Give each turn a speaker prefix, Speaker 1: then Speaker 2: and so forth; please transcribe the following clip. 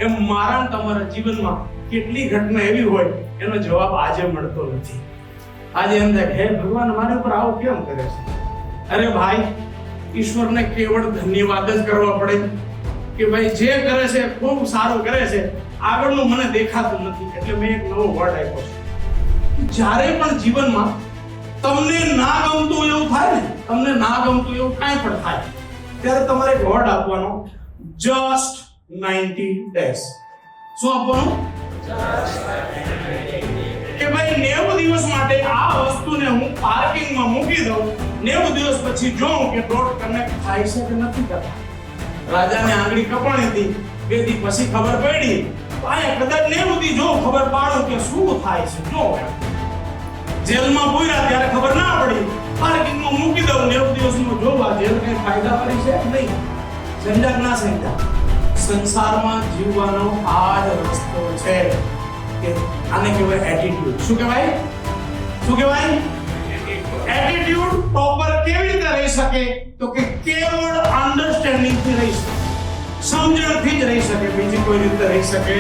Speaker 1: એમ મારા ને તમારા જીવનમાં કેટલી ઘટના એવી હોય એનો જવાબ આજે મળતો નથી. આજે એમ થાય હે ભગવાન મારી ઉપર આવું કેમ કરે છે? અરે ભાઈ, ઈશ્વરને કેવળ ધન્યવાદ જ કરવા પડે કે ભાઈ જે કરે છે ખૂબ સારું કરે છે, આગળનું મને દેખાતું નથી. એટલે મેં એક નવો વર્ડ આપ્યો છે. જ્યારે પણ જીવનમાં તમને ના ગમતું એવું થાય ને, તમને ના ગમતું એવું કાંઈ પણ થાય, ત્યારે તમારે એક વર્ડ આપવાનો, જસ્ટ 90 days. શું આપવાનું? કે ભાઈ 90 દિવસ માટે આ વસ્તુને હું પાર્કિંગમાં મૂકી દઉં, 90 દિવસ પછી જોઉં કે ડોટ કનેક્ટ થાય છે કે નથી કરતા. રાજાને આંગળી કપાણી હતી, 2 દી પછી ખબર પડી, આયા કદાચ 90 દી જો ખબર પાડો કે શું થાય છે. જો જેલમાં પૂર્યા ત્યારે ખબર ના પડી, પાર્કિંગમાં મૂકી દઉં, 90 દિવસમાં જોવા જેલ કઈ ફાયદા કરી છે કે નહીં, સંજાક ના સંજાક. સંસારમાં જીવવાનો આ જ રસ્તો છે કે આને કહેવાય એટીટ્યુડ. શું કહેવાય? શું કહેવાય? એટીટ્યુડ પ્રોપર કેવી રીતે રહી શકે? તો કે કેવળ અન્ડરસ્ટેન્ડિંગ થી રહી શકે, સમજણથી જ રહી શકે, બીજી કોઈ રીતે રહી શકે